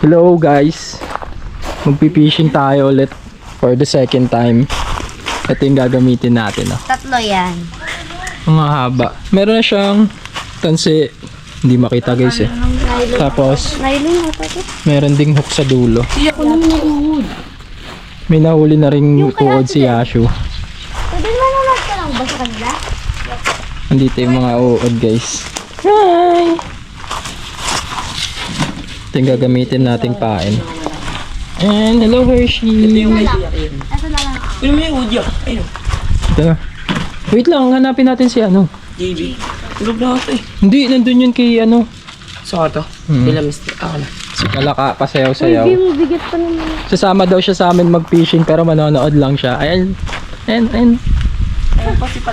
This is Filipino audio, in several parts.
Hello guys, magpipishing tayo ulit for the second time. Ito yung gagamitin natin. Tatlo yan. Mga haba. Meron na siyang tansi, hindi makita guys eh. Tapos Nylon na to. meron ding hook sa dulo. Ako naman uod. May nahuli na ring uod si Yashu. Pwede manonood ka lang ba sa kanila? Andito yung mga uod guys. Hi! Ito yung gagamitin nating pain. And hello Hershey! Ito na lang. Ano mo yung udya? Ayun. Ito na. Wait lang, hanapin natin si ano. JB. Tulog na ako eh. Hindi, nandun yun kay ano. So ito? Nila Mr. Ako na. Si Kalaka, pasayaw-sayaw. Hindi mo bigat pa naman. Sasama daw siya sa amin mag-fishing pero manonood lang siya. Ayan. And.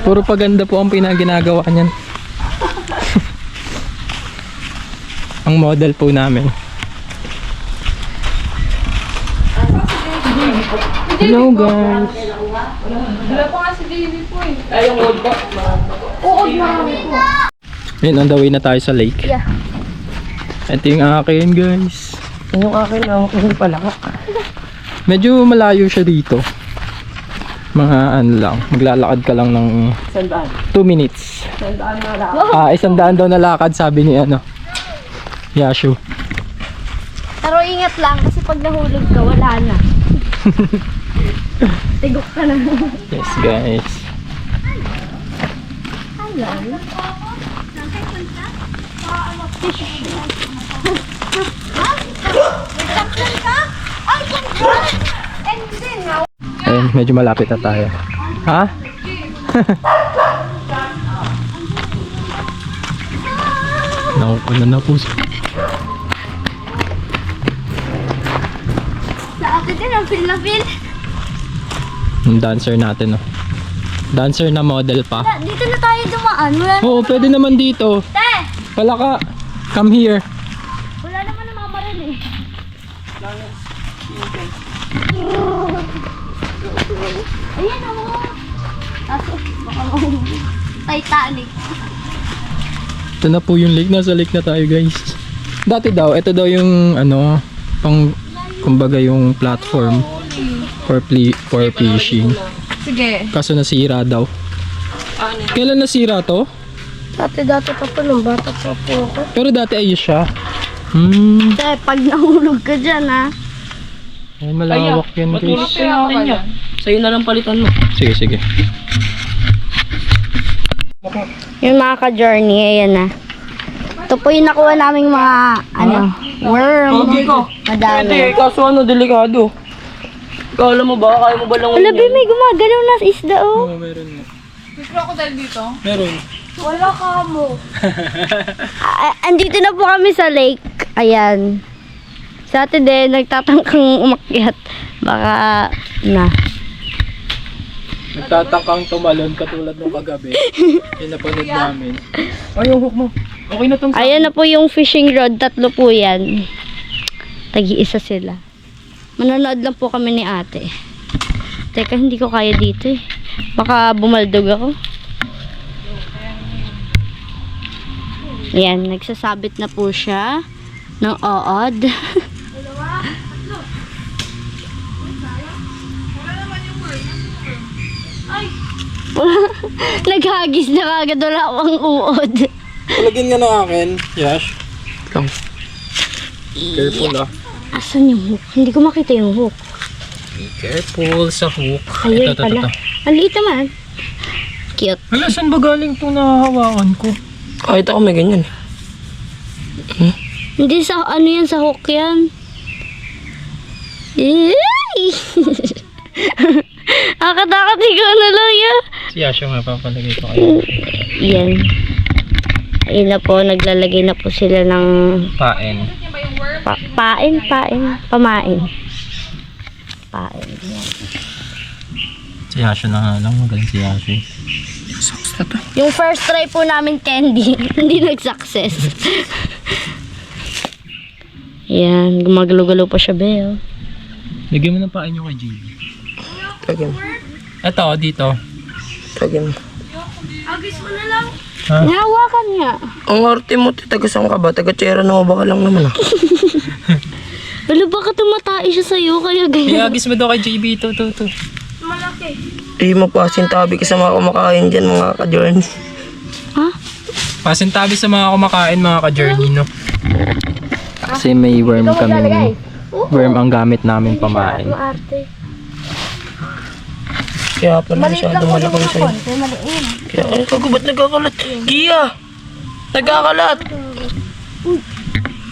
Puro paganda po ang pinaginagawa niyan. Ang model po namin. Hello guys. Wala pa nga si Davey po eh. Ay, yung old ba? Oo, marami po. Ayun, on the way na tayo sa lake. Yeah. Ito yung akin guys. Yung akin lang, hindi pala ka. Medyo malayo siya dito. Mga ano lang, maglalakad ka lang ng Sandaan. 2 minutes. Sandaan na lang. 100 daw na lakad sabi ni ano. Yashu. Pero ingat lang kasi pag nahulog ka, wala na. Tigok ka na. Yes guys. Hello. Ayun, medyo malapit na tayo. Ha? Nakukunan na po siya. Sa akin din, ang feel na feel. Yung dancer natin, oh. Dancer na model pa. Dito na tayo dumaan. Wala, Oo, pwede naman dito. te! Palaka, come here. Wala naman na mamaril eh. Ayan o. Kaso, baka mahulog. Titanic. Ito na po yung lake. Nasa lake na tayo guys. Dati daw, ito daw yung ano, pang, kumbaga yung platform for fishing. Sige. Kaso nasira daw. Kailan nasira to? Dati pa po nung bata pa po ako. Pero dati ayos siya. Te, pag nahulog ka dyan ha. Ay, malawak yan Matulog guys. kayo natin niya. Sa'yo na lang palitan mo. Sige, sige. Yung mga ka-journey, ayan na. Ito po yung nakuha naming mga, worm. Okay ko. Madami. Pwede, kaso ano, delikado. Kala mo ba? Kaya mo ba lang Wala, may gumagalaw na isda oh. Oo, meron nga. May crocodile dito. Meron. Wala ka mo. Andito na po kami sa lake. Ayan. Sa atin din, nagtatangkang umakyat. Baka na. Nagtatangkang tumalon katulad ng kagabi. Yung napanood namin. Ay, yung hook mo. Okay na tong sa... Ayan na po yung fishing rod. 3 po yan. Tagi-isa sila. Manonood lang po kami ni ate. Teka, hindi ko kaya dito eh. Baka bumaldog ako. Ayan, nagsasabit na po siya ng ood. Naghagis na kagad, wala akong uod. Palagyan nga ng akin, Yash. Lang. Careful ah. Asan yung hook? Hindi ko makita yung hook. Be careful sa hook. Ayun Ito. pala. Ang liit naman. Cute. Hala, saan ba galing itong nahahawakan ko? Kahit ako may ganyan. Hindi sa, ano yan, sa hook yan. Ay! Akatakot ikaw na lang yan. Si Yash yung mapapalagay ko kayo. Yan. Ayun na po, naglalagay na po sila ng Pain. pain. Pamain. Pain. Yan. Si Yash na nga lang. Magaling si Yash. Saks na to. Yung first try po namin candy, hindi nag-success. Yan, gumagalo-galo pa siya, Beo. Lagyan mo ng pain yung kay JB. Tagay mo. Ito, dito. Tagay mo. Ha? Nahawakan nga. Ang arte mo, taga saan ka ba? Taga Tierra Nova ka lang naman ah. Wala, baka tumatai siya sa'yo, kaya ganyan. Iagis mo daw kay JB. Ito. Eh, magpasintabi ka sa mga kumakain dyan, mga ka-journey. Ha? Pasintabi sa mga kumakain, mga ka-journey, no? Kasi may worm kami. Worm ang gamit namin pamain. Maarte. Kaya pala masyadong malakang sa'yo. Kaya, ano ka, ba't nagkakalat? Gia! Nagkakalat!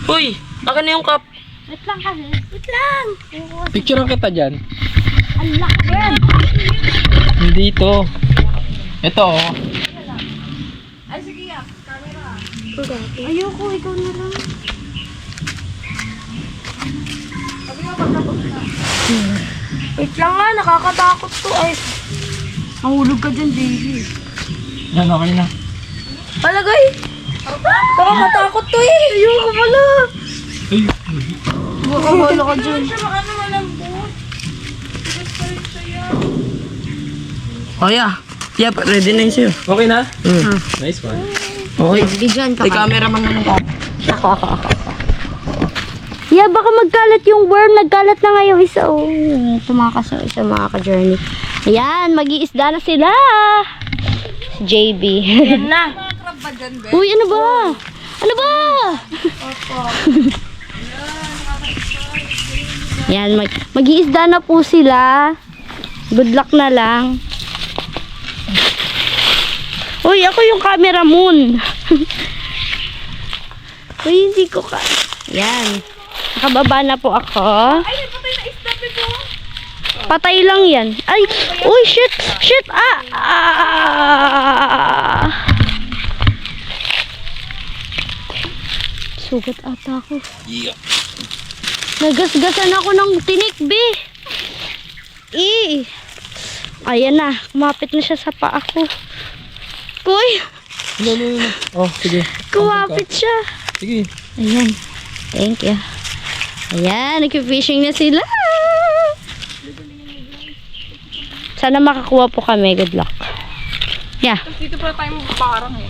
Uy! Akin na yung cup. Wait lang kasi. Wait lang. Picturean kita dyan. Ang laki yan. Hindi ito. Ito, oh. Ayoko, ikaw na lang. Wait lang nga, nakakatakot to. Ay, mahulog ka dyan, baby. Yan, okay na. Palagay! Nakakatakot to eh! Ayoko pala! Ay, Baka wala ka dyan. Oh, yeah. Yep, ready na yun sa'yo. okay na? Hmm. Nice one. Okay. Bigyan ka May cameraman naman ka. Ako. Yeah, baka magkalat yung worm. Nagkalat na nga yung isa. Oh, tumakas yung isa, mga ka-journey. Ayan, mag-iisda na sila. Si JB. Ayan na. Uy, ano ba? Ano ba? Yan, mag-iisda na po sila. Good luck na lang. Uy, ako yung camera moon. Uy, hindi ko ka. Yan. Nakababa na po ako. Ay, patay na isda ko. Patay lang yan. Ay, uy, shit. Shit. Sugat ata ako. Yeah. Nagasgasan ako ng tinikbi. Ayan na. Kumapit na siya sa paa ko. Uy, No. Oh, sige. kumapit siya. Sige. Ayan. Thank you. Ayan, nag-fishing na sila. Sana makakuha po kami. Good luck. Yeah. Dito pala tayo magpaparang eh.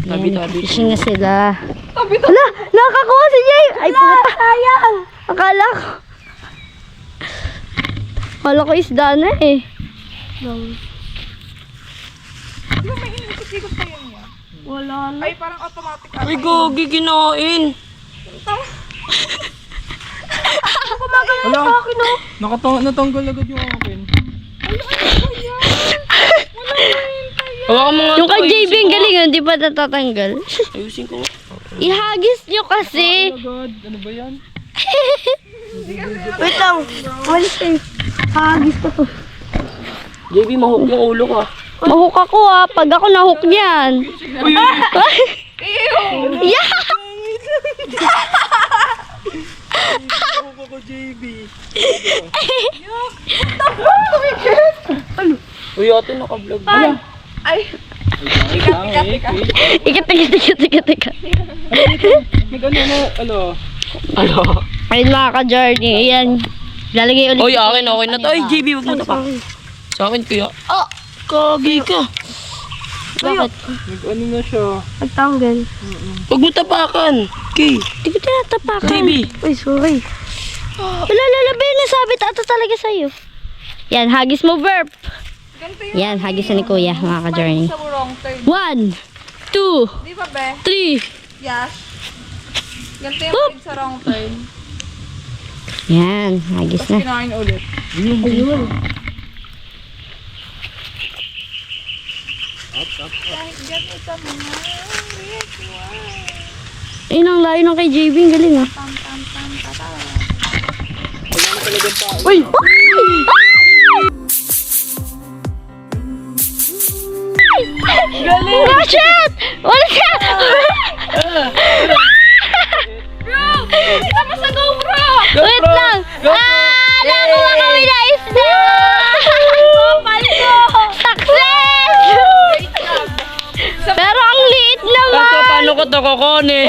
Ayan, fishing na sila. Wala, nakakuha si Jay. Ay, puta. Sayang. Akala ko isda na eh. Di ba may inikot-ikot pa yun niya? Wala na. Ay, parang automatic. Uy, gogi, kinain. Wala. Natanggal agad yung akin. Hawakan mo nga Yung to, kay JB, ayusin ang ko galing yun. Di pa natatanggal. nga. Ayusin ko nga. Ihagis nyo kasi. Agad. Ano ba yan? Wait lang. Walis kayo. Hagis ko to. JB, mahok yung ulo ka. Mahuk ako ah. Pag ako nahuk niyan. Yeah! Uy, ate, naka-vlog. Ay, Ikat. Ano? Ayun mga ka-journey. Ayan. Lalagay ulit. Uy, akin, okay na to. Ay, JB, wag mo tapak. Sa akin, kuya. Ah, kagi ka. Bakit? Ano na siya? Nagtanggal. Wag mo tapakan. Okay. Di ko tinatapakan. JB. Uy, sorry. Wala, lalabay. Nasabit ata talaga sa'yo. Yan, hagis mo, verb. ganito yun. Yan, hagis na ni Kuya, mga ka-journey. Sa wrong turn. 1, 2, Di ba, be? 3. Yes. Ganito yung sa wrong turn. Yan, hagis Tapos na. kinain ulit. Ayun. Ayun ang layo ng kay JB. Ang galing ah. Uy! Galing! Oh shit! Wala siya! Bro! Kita mo sa GoPro! Wait lang! Nakuha kami na isda! Success! Pero ang liit naman! Kaso, paano ko to kukunin?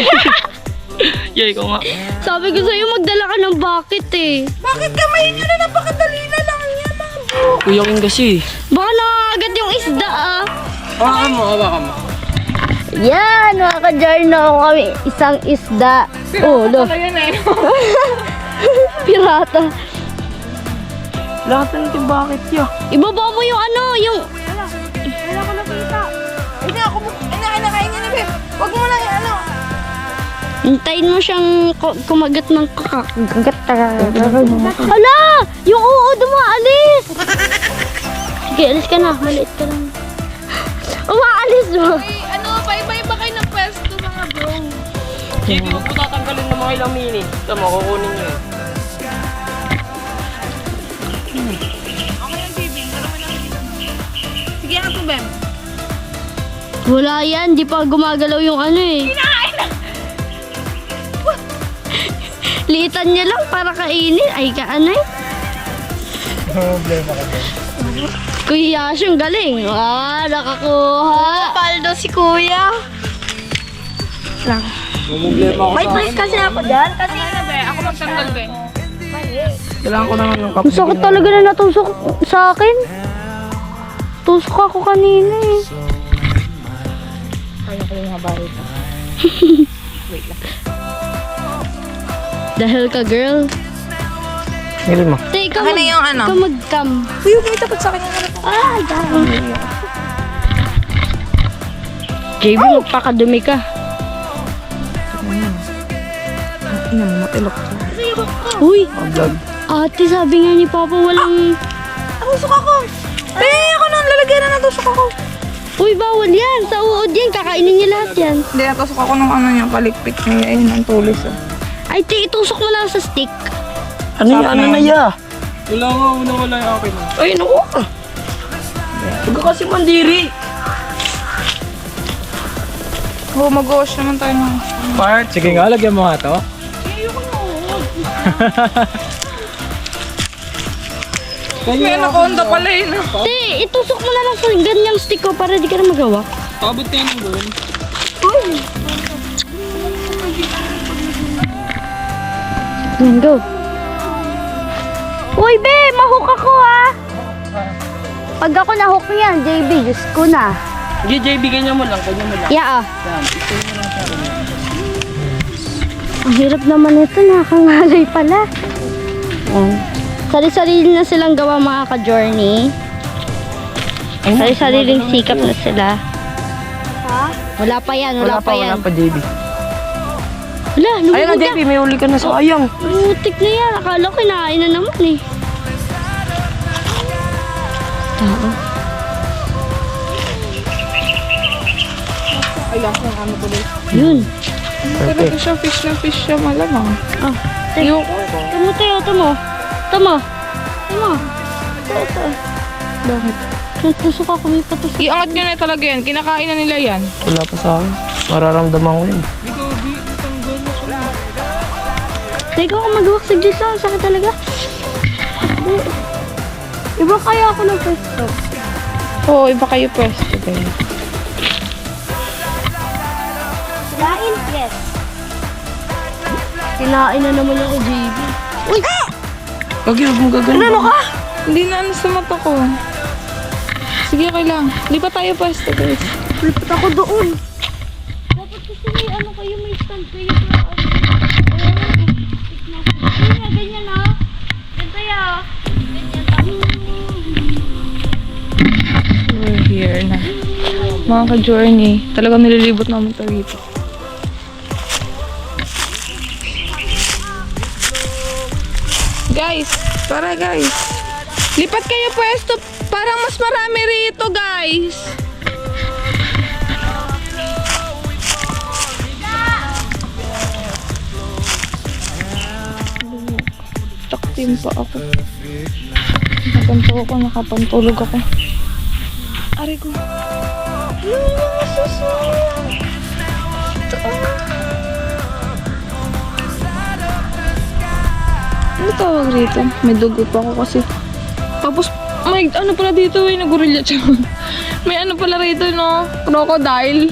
Yay, ko nga. Sabi ko sa'yo magdala ka ng bucket eh. Bakit kamayin nyo na? Napakadali na lang yan, mga bro. Kuya King kasi. Baka nakakagat yung isda ah. Hawakan mo. Yan, mga ka-journal kami. Isang isda. Oh, lo. Pirata. Lahat na natin bakit yun? Ibaba mo yung ano, yung... Wala ko nakita. Hindi ako, kinakain niya na, babe. Huwag mo lang ano. Hintayin mo siyang kumagat ng kakagat. Hala! Yung uod umaalis! Sige, alis ka na. Maliit ka lang. Umaalis mo. Ay, ano, iba-iba kayo ng pwesto, mga bro. Hindi mo po tatanggalin ng mga ilang mini. Ito, makukunin nyo eh. Okay ang baby. Marami na nakikita mo. Sige, ano to, babe? Wala yan. Di pa gumagalaw yung ano eh. Liitan niya lang para kainin. Ay, kaanay. Problema ka din. Kuya Yash, yung galing. Ah, nakakuha. Paldo si kuya. Problema ako sa akin. Kasi ako dyan. Kasi Ano, be? Ako magtanggal, be. Kailangan ko naman ng ang sakit talaga na natusok sa akin. Tusok ako kanina eh. Kaya ko yung haba rito. Dahil ka, girl. Ngayon mo. Te, ikaw, Akin na yung ano? ikaw mag-cam. Uy, huwag may tapat sa akin yung ano. Ay, dahil. JB, magpakadumi ka. Ina mo, matilok ko. Uy, Vlog. ate, sabi nga ni Papa walang... Natusok ako. Ako nung lalagyan na natusok ako. Uy, bawal yan. Sa uod yan. Kakainin niya lahat yan. Hindi, natusok ako ng ano niya, palikpik niya. Ayun, ang tulis. Oh. Ay, te, itusok mo lang sa stick. Ano yan? Ano na ya? Wala nga, wala yung akin. Ay, naku ka. Huwag ka kasi mandiri. Oo, mag-wash naman tayo ng... Part, sige nga, lagyan mo nga to. May anaconda pala yun. Te, itusok mo na lang sa ganyang stick ko para di ka na magawa. Abot ka ng gawin. Yan, go. Uy, be, mahook ako ah. Pag ako nahook yan, JB, Diyos ko na. Sige, JB, ganyan mo lang. Ganyan mo lang. Yeah, ah. Yan, ito mo lang sa akin. Ang hirap naman ito, nakakangalay pala. Yan. Sari-sarili na silang gawa mga ka-journey. Sari-sariling sikap na sila. Wala pa yan, wala pa yan. Wala pa, JB. Wala, Ayun na, lumubog JB, may uli ka na. Sayang. Butik na yan. Akala ko kinain na naman eh. Tao. Ay, last ng ano tuloy. Yun. Talaga siya, fish na fish siya, malamang. Ah, Ayoko. tamo tayo, tamo. Tamo. Tamo. Ito. Bakit? Nagtusok ako, may patusok. Iangat nyo na talaga yan. Kinakain na nila yan. Wala pa sa akin. Mararamdaman ko yun. Teka ako magwaksig dito. Ang sakit talaga. Iba kaya ako ng pwesto. Oo, iba kayo pwesto. Babe. Kinain? Yes. Kinain na naman ako, JB. Uy! Wag yun, huwag mong Ano ka? Hindi na ano sa mata ko. Sige, okay lang. Di pa tayo pwesto, guys. Lipat ako doon. Dapat kasi may ano kayo, may stand kayo. Ganyan na. Ganyan tayo. We're here na. Mga ka-journey. Talagang nililibot namin ito rito. Guys, tara guys. Lipat kayo pwesto. Parang mas marami rito, guys. Taktim pa ako. Nakapanto ako, nakapantulog ako. Aray ko. Ano yung masusunod? Ito Ano tawag rito? May dugo pa ako kasi. Tapos, may ano pala dito eh, nagorilla siya. May ano pala rito, no? Crocodile.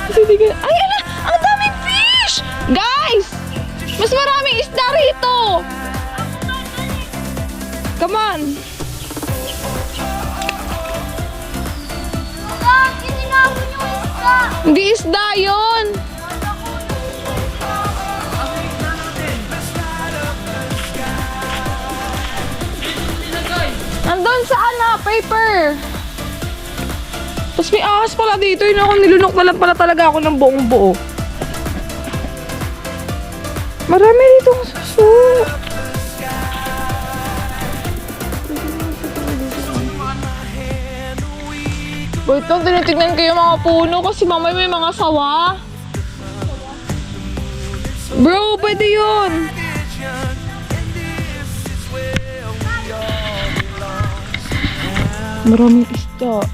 Kasi di ka... Ay, ala! Ang daming fish! Guys! Mas maraming isda rito! Come on! Kininahon yung isda. Hindi isda yun. Nandun sa paper. Tapos may ahas pala dito. Yun ako, nilunok na lang pala talaga ako ng buong buo. Marami dito ang suso. Wait lang, tinitignan ko yung mga puno kasi mamaya may mga sawa. Bro, pwede yun. Maraming isda.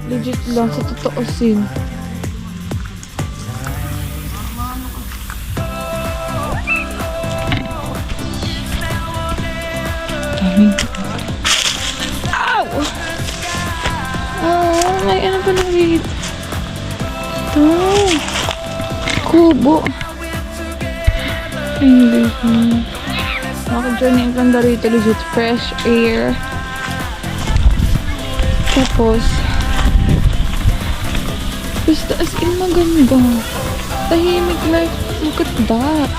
Legit lang sa totoo sin. Daming. Ow! Oh, may ano pa lang dito. Oh, kubo. Hindi ko. Naka-journey ang ganda rito. Legit fresh air. Tapos, basta as in maganda. Tahimik like, look at that.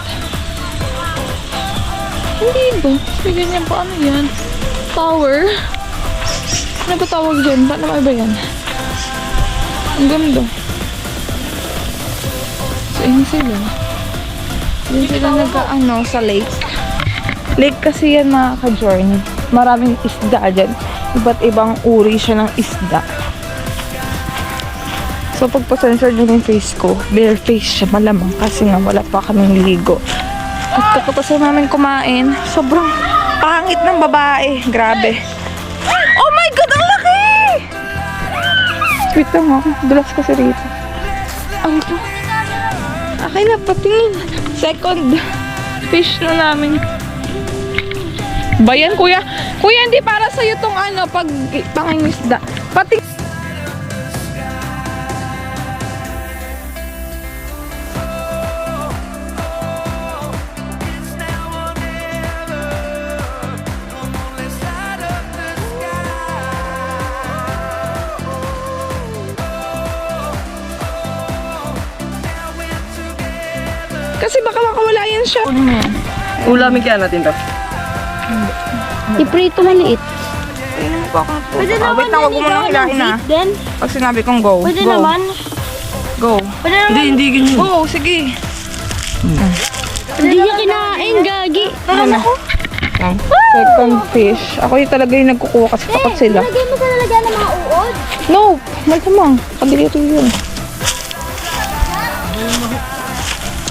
Hindi ba? May ganyan pa, ano yan? Tower? Ano ba tawag dyan? Paano ba yan? Ang ganda. So, yun sila. Yun sila nagka-ano sa lake. Lake kasi yan mga ka-journey. Maraming isda dyan. Iba't ibang uri siya ng isda. So, pag pasensor nyo yung face ko, bare face siya malamang kasi nga wala pa kaming ligo. At kapag namin kumain, sobrang pangit ng babae. Grabe. Oh my God! Ang laki! Wait lang ako. Dulas kasi rito. Ano to? Akin na, patingin. Second fish na namin. Bayan, kuya. Kuya, hindi para sa'yo tong ano, pag pangingisda. Pati... Kasi baka makawala yan siya. Ulamin kaya natin to. Iprito maliit. Ayun mo pa ako. Pwede naman Wait na, huwag mo nang hilahin na. Then, Pag sinabi kong go, pwede go. naman. Go. Pwede naman. Hindi ganyan. Go, sige. Hindi niya kinain, gagi. Ano ko? Second fish. Ako yung talaga yung nagkukuha kasi takot sila. Lagay mo sa lalagyan ng mga uod. No, may kumang. Kadilito yun.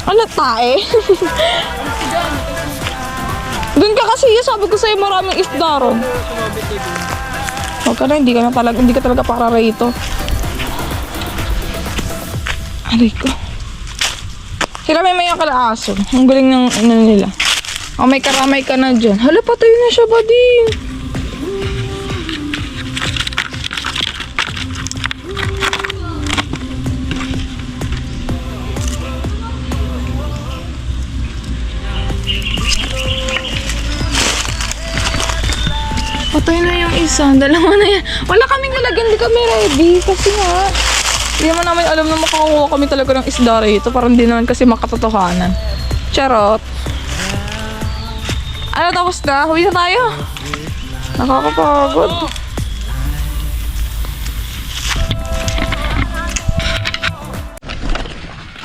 Ano tae? Doon ka kasi, sabi ko sa'yo maraming isda ron. Huwag ka na, hindi ka talaga para rito. Aray ko. Sila may mayang kalaaso. Ang galing ng ano nila. O may karamay ka na dyan. Hala, patay na siya, buddy. Patay na yung isa. Dalawa na yan. Wala kaming nilagyan. Hindi kami ready. Kasi nga, hindi naman namin alam na makakuha kami talaga ng isda rito. Parang hindi naman kasi makatotohanan. Charot. Ano, tapos na? Huwi na tayo. Nakakapagod.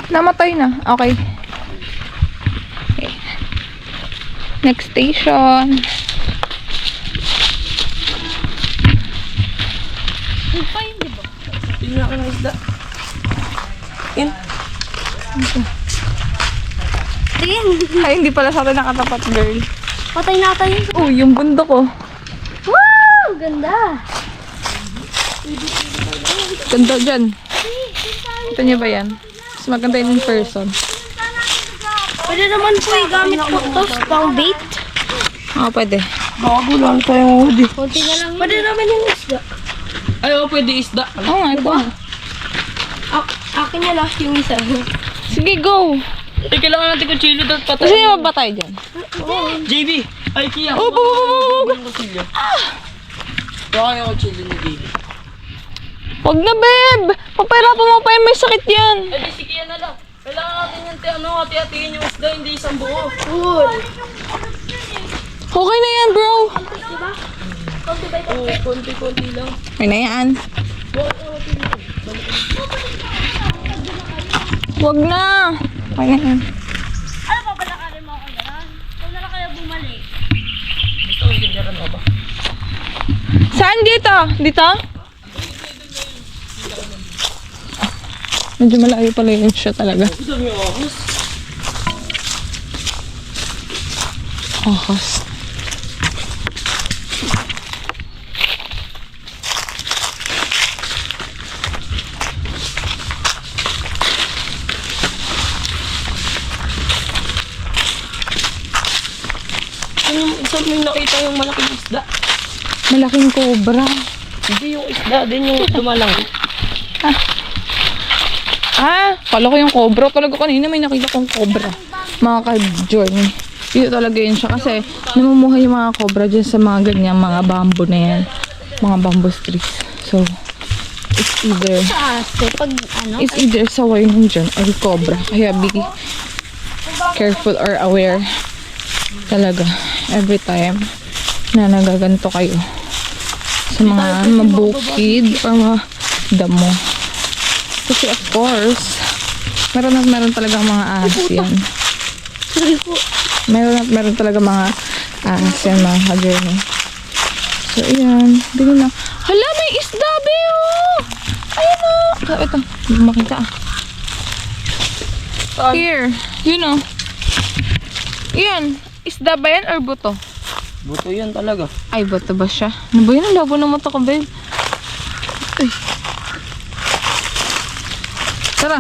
Namatay na. Okay. Okay. Next station. Tingnan ko ng isda. Yan. Tingin. Ay, hindi pala sa atin nakatapat, girl. Patay na tayo. Oh, yung bundok ko. Wow! Ganda. Ganda dyan. Ito niyo ba yan? Mas maganda yun in person. Pwede naman po gamit po ito pang bait. Oo, pwede. Bago lang tayong hudi. Kunti na lang. Pwede naman yung isda. Ay, pwede isda. Oo nga, ito. Akin na lang yung isa. Sige, go. Kailangan natin kutsilyo doon Gusto patay. niyo ba tayo dyan? JB! Ay, Kia! Oh, Yung kutsilyo. Baka yung kutsilyo ni JB. Wag na, babe! Papahirapan mo pa yan, may sakit yan. Eh, di sige yan na lang. Kailangan natin yung hati-hatiin yung isda, hindi isang buo. Okay na yan, bro. Oo, konti-konti lang. Okay na yan. Wag na. Okay na yan. Ano pa palakarin mo ako gano'n? Kung na lang kayo bumalik. Gusto ko yung ganyan ba? Saan dito? Dito? Medyo malayo pala yun siya talaga. Gusto niyo ahos? Ahos. Saan mo yung nakita yung malaking isda? Malaking cobra. Hindi yung isda, din yung dumalang. Kala ko yung cobra. Talaga kanina may nakita kong cobra. Mga ka-journey. Dito talaga yun siya kasi namumuhay yung mga cobra dyan sa mga ganyang mga bamboo na yan. Mga bamboo trees. So, it's either Kasi pag ano, it's either saway nun dyan or cobra. Kaya be careful or aware talaga every time na nagaganto kayo sa mga mabukid or mga damo. Kasi of course, meron talagang mga ahas yan. Meron talaga mga ahas yan, mga ka-journey. So, ayan. Bili na. Hala, may isda, Beo! Ayan o! Ito, hindi ko makita ah. Here, you know. Yan, isda ba yan or buto? Buto yan talaga. Ay, buto ba siya? Ano ba yun? Ang labo ng mata ko, babe. Ay. Tara.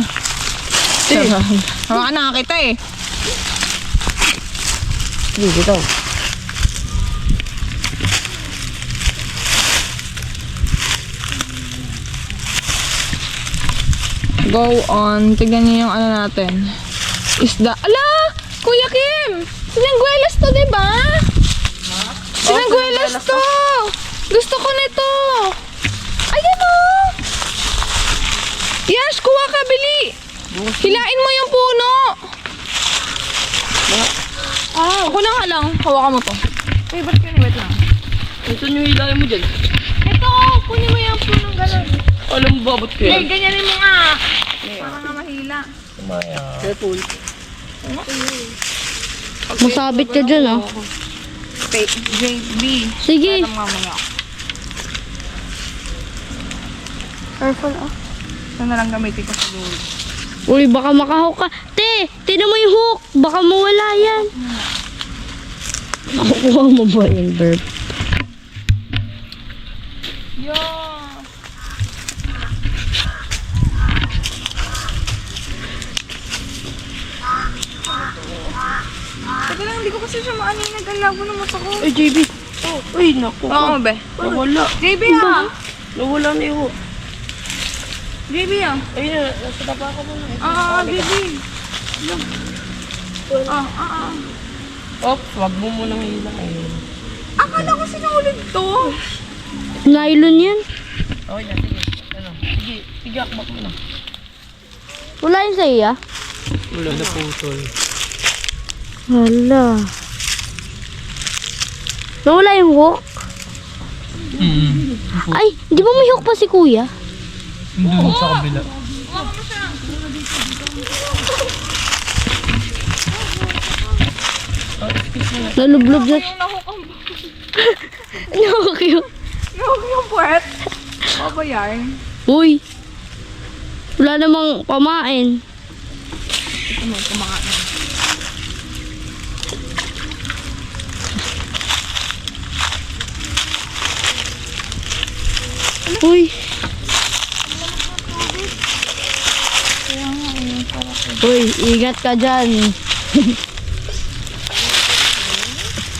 Tara. Hawakan na kita eh. Sige, dito. Go on. Tignan niyo yung ano natin. Isda. Ala! Kuya Kim! Sinangguelas to, diba? Sinangguelas to! Gusto ko nito! Ayan o! Yash, kuha ka, bili! Hilain mo yung puno! Ako na nga lang. Hawakan mo to. Favorite ko ni wait lang. Ito yung hilahin mo dyan. Ito! Kunin mo yung punong gano'n. Alam mo babot ko yan? Ganyanin mo nga. Para nga mahila. Careful. masabit ka dyan ah. JB. Sige. Mamaya. Careful ah. Ito na lang gamitin ko sa dulo. Uy, baka makahook ka. Te, tinan mo yung hook. Baka mawala yan. Makukuha mo ba yung bird? Yeah. Teka lang, hindi ko kasi siya maaninag. Ang labo ng mata ko. Ay, JB. Ay, naku. Oo, be. Nawala. JB ah! Nawala na yung... JB ah! Ayun na, nasa tapa ka muna. JB. Op, wag mo munang hilahin. Akala ko sinulid to. Nylon yan. Okay na, sige. Ano? Sige, tigak mo na. Wala yun sa iya. Wala na putol. Hala. Nawala yung hook. Ay, di ba may hook pa si kuya? Doon sa kabila. Nalublob na. Nahook yun. Yung puwet. Baba yan. Uy. Wala namang pamain. Uy. Uy, ingat ka dyan.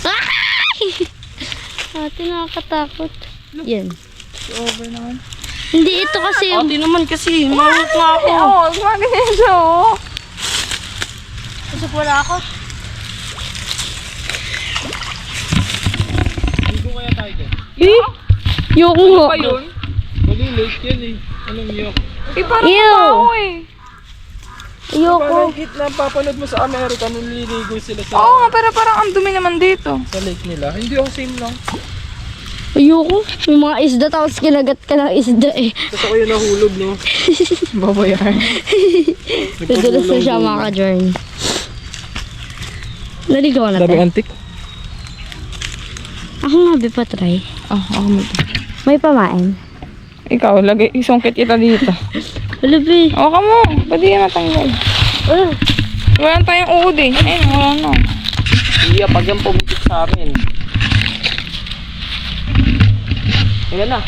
Ay! Ate, nakakatakot. Yan. Over naman. Hindi ito kasi yung... Ate naman kasi, mahuk nga ako. Oo, gumaganyan siya oh. Usap wala ako. Dito kaya tayo dyan. Eh? Yung Ano hook. ba yun? Lake yan eh. Anong yak? Eh, parang Ew. matao eh. Ayoko. Parang hit na papanood mo sa Amerika nung nililigo sila sa, Oo nga, pero parang ang dumi naman dito. sa lake nila. Hindi ako same lang. Ayoko. May mga isda tapos kinagat ka ng isda eh. Tapos ako yung nahulog, no? Babayaran. Nadulas na siya mga ka-journey. Naligaw na Dami tayo. antik. Ako nga, Bipa, try. Ako mo ito. May pamain. Ikaw, lagay, isungkit kita dito. Wala, Bi. O, ka mo. Pwede yan matanggal. Wala tayong uod eh. Ayun, wala na. Iya, pag yan pumitik sa amin. Ayan na.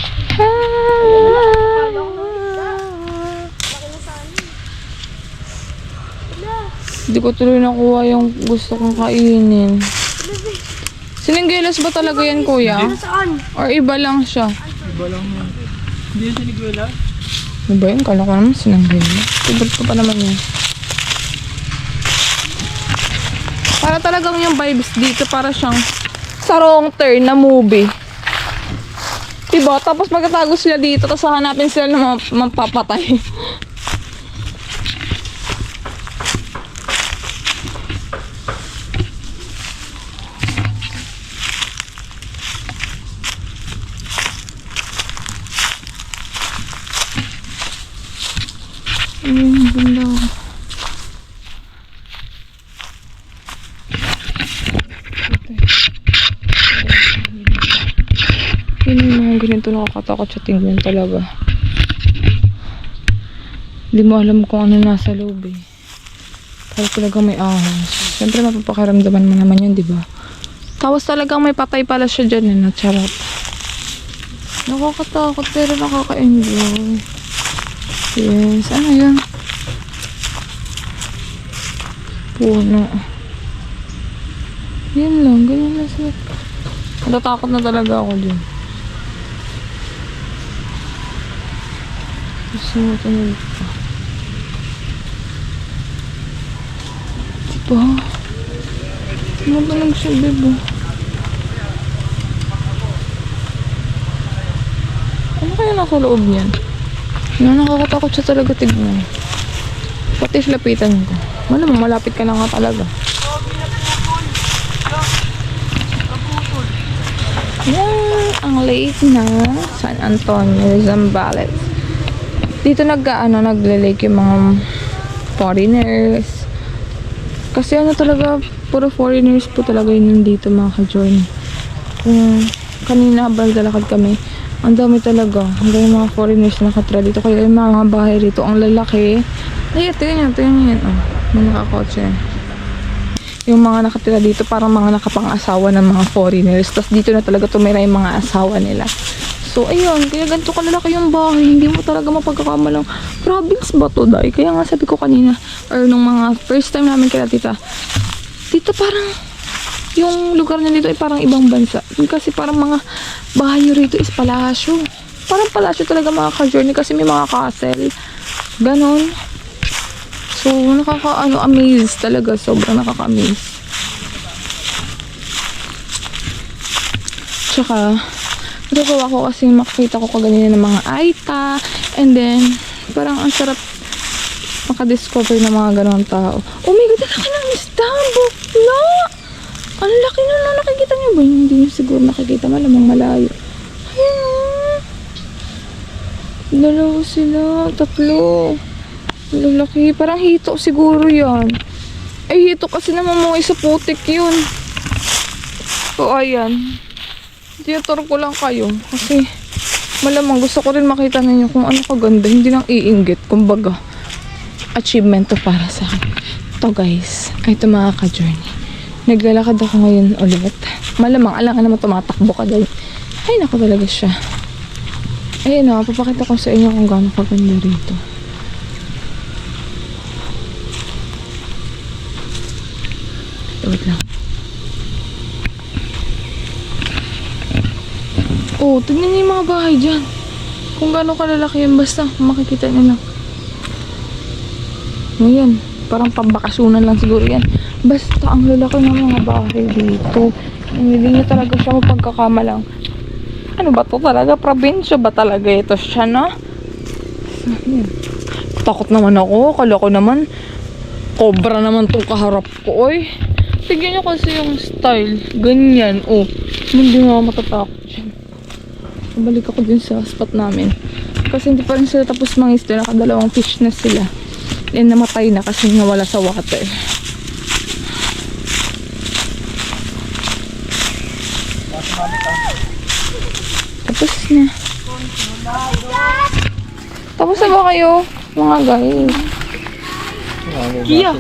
Hindi ko tuloy nakuha yung gusto kong kainin. Sininggelas ba talaga yan, kuya? Or iba lang siya? Iba lang yan. Hindi yan sinigwela? Ano ba yun? Kala ko naman sininggelas. Favorite ko pa naman yun. Para talagang yung vibes dito, para siyang sa wrong turn na movie. Diba? Tapos magtatago sila dito, tapos hahanapin sila na mapapatay. Ayun, ganda. Yun yung mga ganito nakakatakot sa tingnan talaga. Hindi mo alam kung ano nasa loob eh. Para talagang may ahas. Siyempre mapapakaramdaman mo naman yun, di ba? Tapos talagang may patay pala siya dyan eh, na charot. Nakakatakot pero nakaka-enjoy. Yes, ano yan? Puno. Yan lang, ganyan lang sila. Natatakot na talaga ako dyan. Gusto mo tunog pa. Diba? Ano ba siya, bebo? Ano kaya nasa loob niyan? Nakakatakot siya talaga tignan. Pati lapitan ko. Malamang malapit ka na nga talaga. Yan ang lake na San Antonio, Zambales. Dito nagle-lake yung mga foreigners. Kasi ano talaga, puro foreigners po talaga yun dito mga ka-join. Kung kanina habang lalakad kami, ang dami talaga. Ang dami mga foreigners na nakatira dito. Kaya yung mga bahay rito, ang lalaki. Ay, ito yun. Oh, may nakakotse. Yung mga nakatira dito, parang mga nakapang-asawa ng mga foreigners. Tapos dito na talaga tumira yung mga asawa nila. So, ayun. Kaya ganito kalalaki yung bahay. Hindi mo talaga mapagkakamalang province ba to, day? Kaya nga sabi ko kanina, or nung mga first time namin kila tita, dito parang yung lugar na dito ay parang ibang bansa. Kasi parang mga bahay rito is palasyo. Parang palasyo talaga mga ka-journey kasi may mga castle. Ganon. So, nakaka-amaze talaga. Sobrang nakaka-amaze. Tsaka, natutuwa ko kasi makikita ko kaganina ng mga aita. And then, parang ang sarap makadiscover ng mga ganong tao. Oh my God, laki ng isda! Bukla! Ang laki nun, nakikita niyo ba? Hindi niyo siguro nakikita, malamang malayo. Ayun. Dalawa sila, tatlo. Lalaki, parang hito siguro yan. Eh, hito kasi namamungay sa putik yun. So, ayan. Tiyator ko lang kayo. Kasi, malamang gusto ko rin makita ninyo kung ano kaganda. Hindi nang iinggit. Kumbaga, achievement to para sa akin. Ito guys, ay ito mga ka-journey. Naglalakad ako ngayon ulit. Malamang, alangan naman tumatakbo ka dahil. Ay, naku talaga siya. Ayun o, papakita ko sa inyo kung gaano kaganda rito. Wait lang. Oh, tignan niyo yung mga bahay dyan. Kung gaano kalalaki yan, basta makikita niyo lang. Ngayon, parang pambakasyonan lang siguro yan. Basta ang lalaki ng mga bahay dito. Hindi niya talaga siya mapagkakamalang. Ano ba to talaga? Probinsya ba talaga ito siya, no? Takot naman ako. Kala ko naman, cobra naman tong kaharap ko, oy. Tignan nyo kasi yung style. Ganyan, oh. Hindi nga ako matatakot dyan. Balik ako dun sa spot namin. Kasi hindi pa rin sila tapos mangisda. Nakadalawang fish na sila. And namatay na kasi nawala sa water. Tapos na. Tapos na ba kayo? Mga guys. Kia.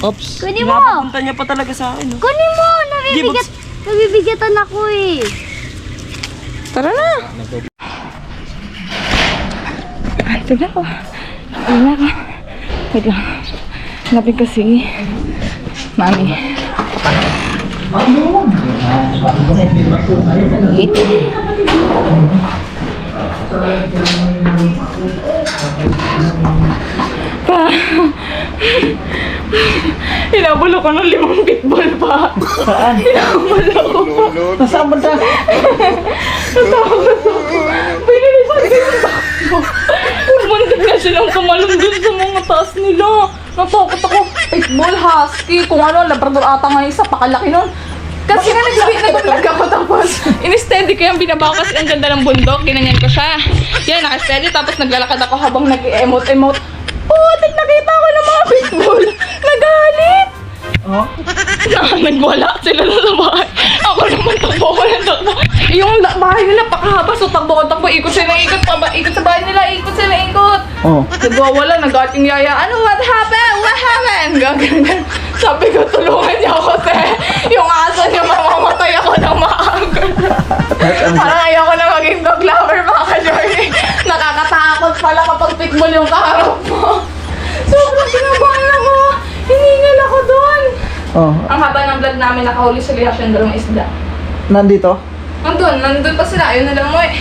Ops. Kunin mo! Punta niya pa talaga sa akin. No? Kunin mo! Nabibigatan ako eh. Tara na! Ay, tignan ko. Tignan ko. Wait lang. Hanapin ko si Mami. Wait. Pa. Hinabalo ko ng 5 pitbull pa. Saan? Hinabalo ko pa. Nasaan ba tayo? Natakot ako. Pinilisan ko yung takbo. Muntik na silang tumalong dun sa mga taas nila. Natakot ako. Pitbull, husky, kung ano, labrador ata nga isa, pakalaki nun. Kasi nga nag-vlog ako tapos in-steady ko yung binaba ko kasi ang ganda ng bundok, ginanyan ko siya. Yan, naka-steady tapos naglalakad ako habang nag-emote-emote. Putik, nakita ko ng mga pitbull. Nagalit. Oh? Nagwala sila sa bahay. Ako naman takbo ko ng takbo. Yung bahay nila pakahaba, so takbo ko takbo. Ikot sila ikot, ikot sa bahay nila, ikot sila ikot. Oh. Nagwawala, nag-ating yaya. Ano, what happened? What happened? Gaganda. Sabi ko, tulungan niya ako, te. Yung aso niya, mamamatay ako ng maaga. Parang ayoko na maging dog lover, mga ka-journey. Nakakatakot pala kapag pitbull yung kaharap mo. Sobrang kinabahan ako. Hiningal ako doon. Oh. Ang haba ng vlog namin, nakahuli sa lihat yung dalawang isda. Nandito? Nandun pa sila. Ayun na lang mo eh.